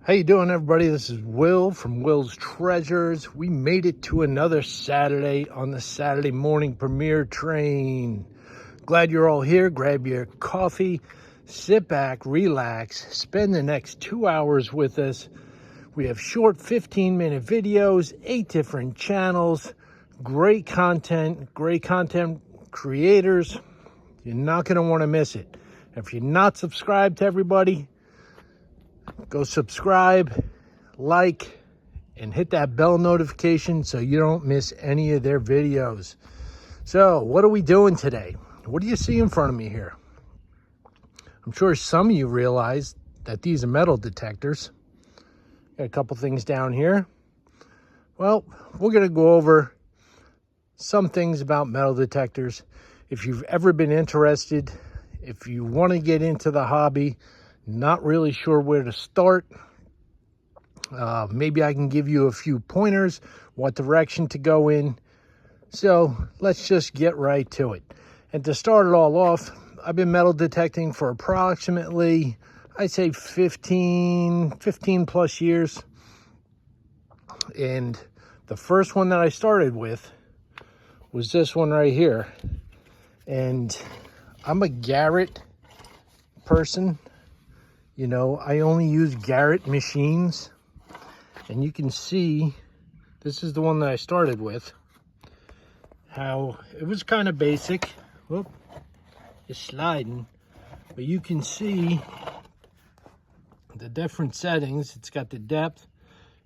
How you doing, everybody? This is Will from WillsTreasures. We made it to another Saturday on the Saturday morning premiere train. Glad you're all here. Grab your coffee, sit back, relax, spend the next 2 hours with us. We have short 15-minute videos, 8 different channels, great content creators. You're not going to want to miss it. If you're not subscribed to everybody, go subscribe, like, and hit that bell notification so you don't miss any of their videos. So, what are we doing today? What do you see in front of me here? I'm sure some of you realize that these are metal detectors. Got a couple things down here. Well, we're going to go over some things about metal detectors. If you've ever been interested, if you want to get into the hobby, not really sure where to start, maybe I can give you a few pointers, what direction to go in. So let's just get right to it. And to start it all off, I've been metal detecting for approximately, I'd say 15 plus years. And the first one that I started with was this one right here. And I'm a Garrett person. You know, I only use Garrett machines. And you can see, this is the one that I started with, how it was kind of basic. Whoop, it's sliding. But you can see the different settings. It's got the depth,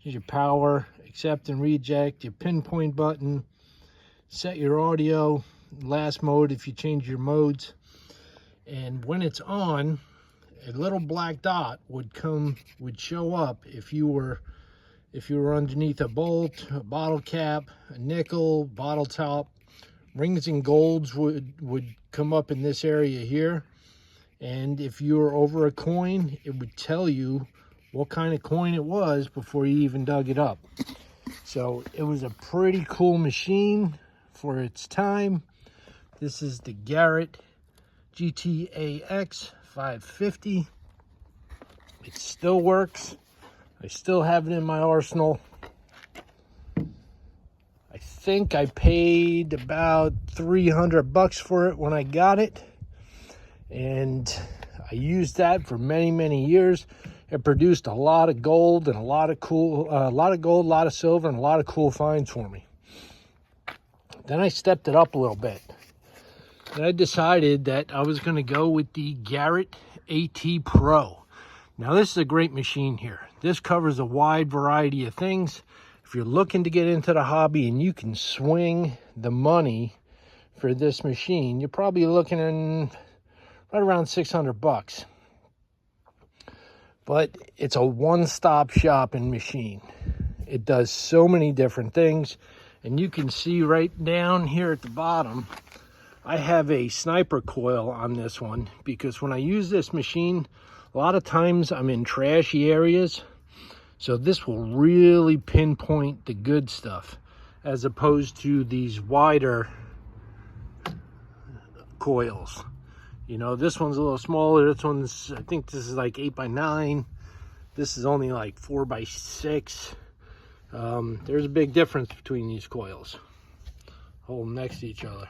your power, accept and reject, your pinpoint button, set your audio, last mode if you change your modes. And when it's on, a little black dot would show up if you were underneath a bolt, a bottle cap, a nickel, bottle top. Rings and golds would come up in this area here. And if you were over a coin, it would tell you what kind of coin it was before you even dug it up. So it was a pretty cool machine for its time. This is the Garrett GTAX 550. It still works. I still have it in my arsenal. I think I paid about $300 for it when I got it, and I used that for many years. It produced a lot of gold and a lot of gold, a lot of silver, and a lot of cool finds for me. Then I stepped it up a little bit. And I decided that I was going to go with the Garrett AT Pro. Now, this is a great machine here. This covers a wide variety of things. If you're looking to get into the hobby and you can swing the money for this machine, you're probably looking in right around $600. But it's a one-stop shopping machine. It does so many different things. And you can see right down here at the bottom, I have a sniper coil on this one because when I use this machine, a lot of times I'm in trashy areas. So this will really pinpoint the good stuff as opposed to these wider coils. You know, this one's a little smaller. This one's, I think this is like 8x9. This is only like 4x6. There's a big difference between these coils. Hold them next to each other.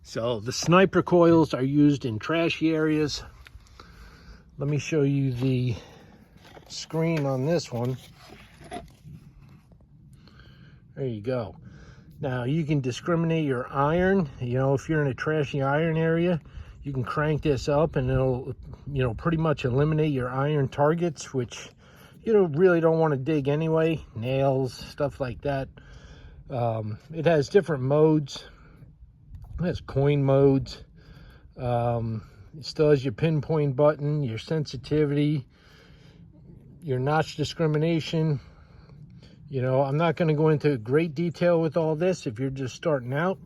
So the sniper coils are used in trashy areas. Let me show you the screen on this one. There you go. Now you can discriminate your iron. You know, if you're in a trashy iron area, you can crank this up and it'll, you know, pretty much eliminate your iron targets, which you really don't want to dig anyway. Nails, stuff like that. It has different modes. It has coin modes. It still has your pinpoint button, your sensitivity, your notch discrimination. You know, I'm not going to go into great detail with all this if you're just starting out.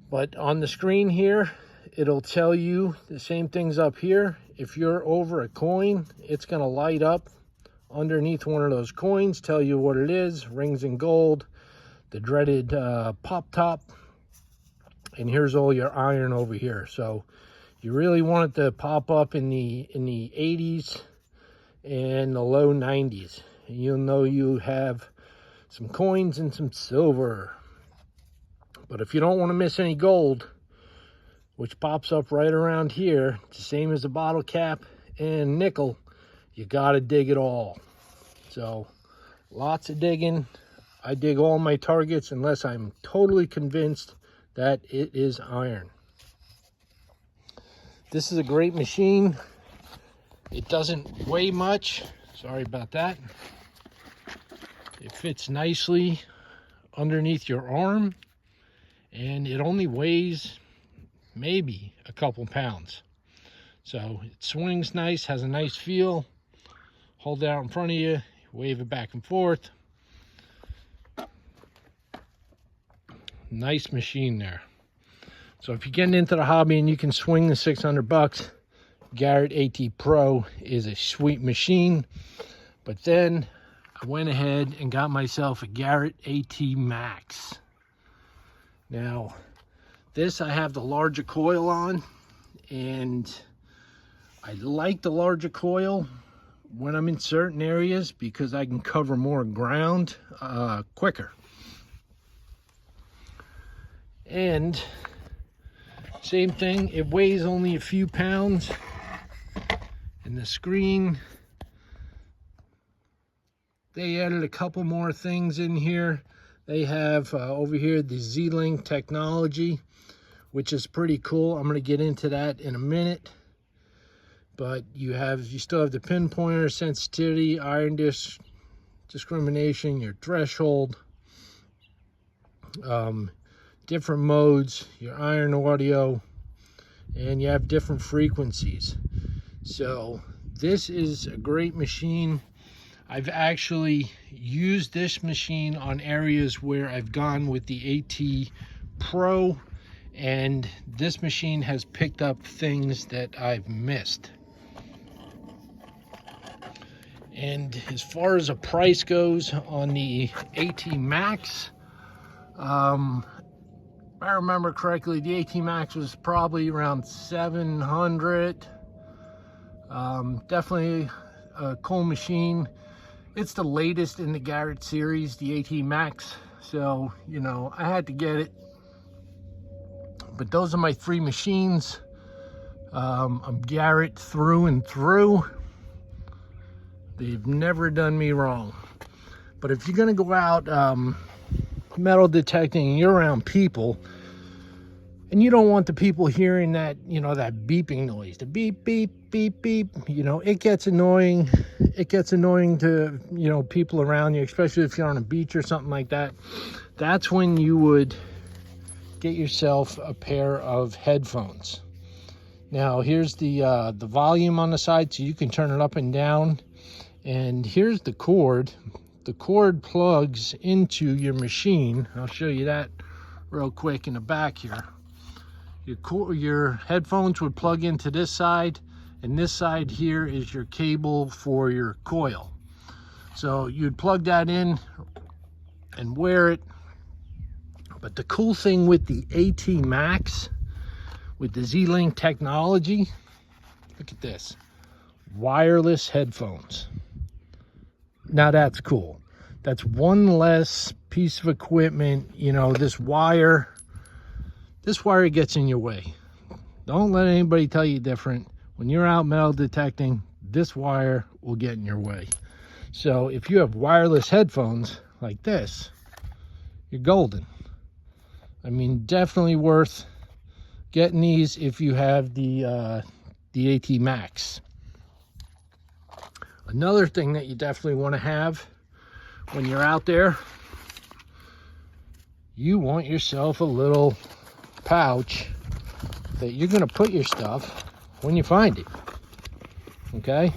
But on the screen here, it'll tell you the same things up here. If you're over a coin, it's going to light up underneath one of those coins, tell you what it is, rings and gold, the dreaded pop top. And here's all your iron over here. So You really want it to pop up in the 80s and the low 90s. And you'll know you have some coins and some silver. But if you don't want to miss any gold, which pops up right around here, it's the same as the bottle cap and nickel, you got to dig it all. So lots of digging. I dig all my targets unless I'm totally convinced that it is iron. This is a great machine. It doesn't weigh much. Sorry about that. It fits nicely underneath your arm, and it only weighs maybe a couple pounds. So it swings nice, has a nice feel. Hold it out in front of you, wave it back and forth. Nice machine there. So if you're getting into the hobby and you can swing the 600 bucks, Garrett AT Pro is a sweet machine. But then I went ahead and got myself a Garrett AT Max. Now, this I have the larger coil on, and I like the larger coil when I'm in certain areas because I can cover more ground quicker. And same thing, it weighs only a few pounds. And the screen, they added a couple more things in here. They have over here the Z-Link technology, which is pretty cool. I'm going to get into that in a minute. But you still have the pinpointer, sensitivity, iron discrimination, your threshold, different modes, your iron audio, and you have different frequencies. So this is a great machine. I've actually used this machine on areas where I've gone with the AT Pro, and this machine has picked up things that I've missed. And as far as the price goes on the AT Max, if I remember correctly, the AT Max was probably around $700. Definitely a cool machine. It's the latest in the Garrett series, the AT Max. So, you know, I had to get it. But those are my three machines. I'm Garrett through and through. They've never done me wrong. But if you're gonna go out metal detecting and you're around people, and you don't want the people hearing that, you know, that beeping noise, the beep, beep, beep, beep, you know, it gets annoying. It gets annoying to, you know, people around you, especially if you're on a beach or something like that. That's when you would get yourself a pair of headphones. Now, here's the volume on the side, so you can turn it up and down. And here's the cord. The cord plugs into your machine. I'll show you that real quick in the back here. Your headphones would plug into this side, and this side here is your cable for your coil. So you'd plug that in and wear it. But the cool thing with the AT Max, with the Z-Link technology, look at this, wireless headphones. Now that's cool. That's one less piece of equipment. You know, this wire gets in your way. Don't let anybody tell you different. When you're out metal detecting, this wire will get in your way. So if you have wireless headphones like this, you're golden. I mean, definitely worth getting these if you have the AT Max. Another thing that you definitely want to have when you're out there, you want yourself a little pouch that you're going to put your stuff when you find it. Okay,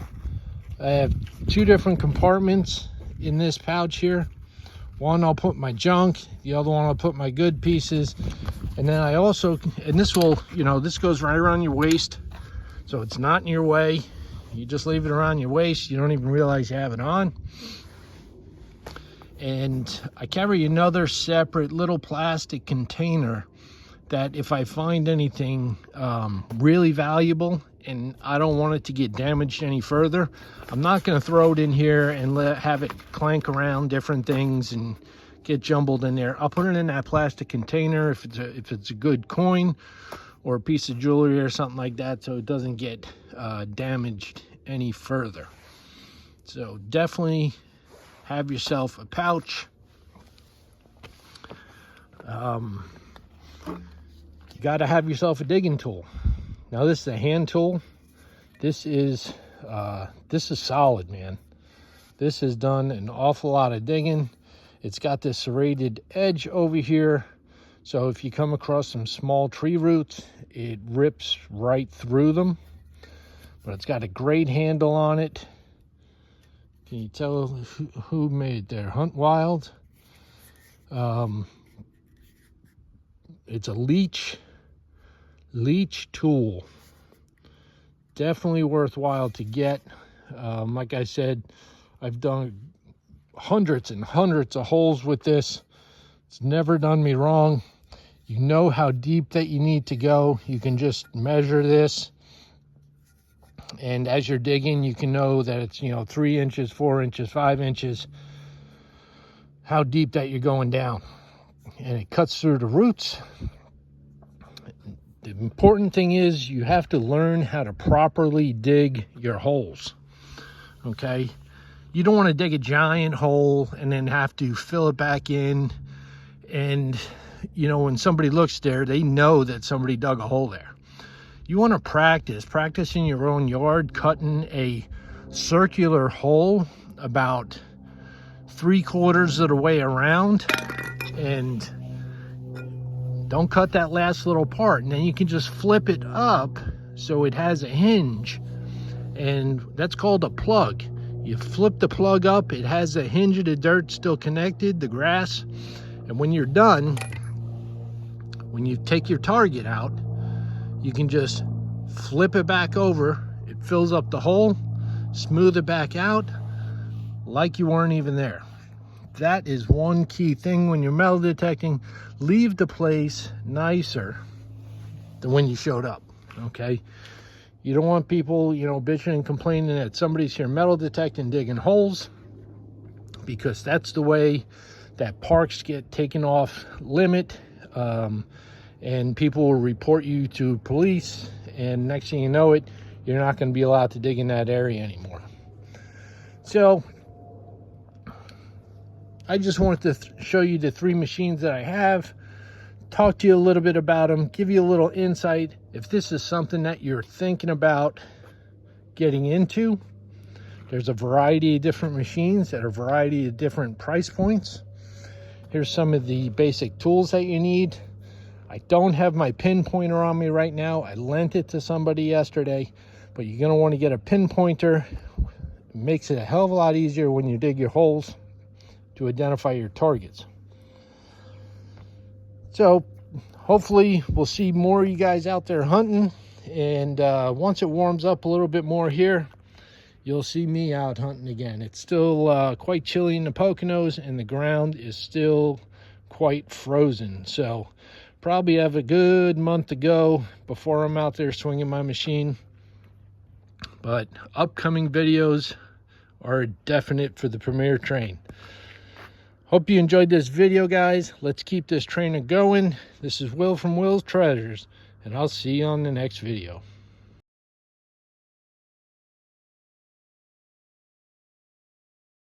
I have two different compartments in this pouch here. One I'll put my junk, the other one I'll put my good pieces. And then I also, and this will, you know, this goes right around your waist, so it's not in your way. You just leave it around your waist, you don't even realize you have it on. And I carry another separate little plastic container that if I find anything really valuable and I don't want it to get damaged any further, I'm not going to throw it in here and have it clank around different things and get jumbled in there. I'll put it in that plastic container if it's a good coin or a piece of jewelry or something like that, so it doesn't get damaged any further. So definitely have yourself a pouch. You got to have yourself a digging tool. Now this is a hand tool. This is solid, man. This has done an awful lot of digging. It's got this serrated edge over here, so if you come across some small tree roots, it rips right through them. But it's got a great handle on it. Can you tell who made their Hunt Wild? It's a leech tool. Definitely worthwhile to get. Like I said, I've done hundreds and hundreds of holes with this. It's never done me wrong. You know how deep that you need to go. You can just measure this, and as you're digging, you can know that it's 3 inches, 4 inches, 5 inches, how deep that you're going down. And it cuts through the roots. The important thing is you have to learn how to properly dig your holes. Okay, you don't want to dig a giant hole and then have to fill it back in, and when somebody looks there, they know that somebody dug a hole there. You want to practice in your own yard, cutting a circular hole about 3/4 of the way around, and don't cut that last little part, and then you can just flip it up so it has a hinge, and that's called a plug. You flip the plug up, it has a hinge of the dirt still connected, the grass, and when you're done, when you take your target out, you can just flip it back over. It fills up the hole, smooth it back out like you weren't even there. That is one key thing when you're metal detecting. Leave the place nicer than when you showed up, okay? You don't want people, bitching and complaining that somebody's here metal detecting, digging holes, because that's the way that parks get taken off limit, and people will report you to police, and next thing you know it, you're not going to be allowed to dig in that area anymore. So I just wanted to show you the 3 machines that I have, talk to you a little bit about them, give you a little insight. If this is something that you're thinking about getting into, there's a variety of different machines at a variety of different price points. Here's some of the basic tools that you need. I don't have my pinpointer on me right now. I lent it to somebody yesterday, but you're going to want to get a pinpointer. It makes it a hell of a lot easier when you dig your holes to identify your targets. So hopefully we'll see more of you guys out there hunting, and once it warms up a little bit more here, you'll see me out hunting again. It's still quite chilly in the Poconos, and the ground is still quite frozen, so probably have a good month to go before I'm out there swinging my machine. But upcoming videos are definite for the Premier Train. Hope you enjoyed this video, guys. Let's keep this trainer going. This is Will from WillsTreasures, and I'll see you on the next video.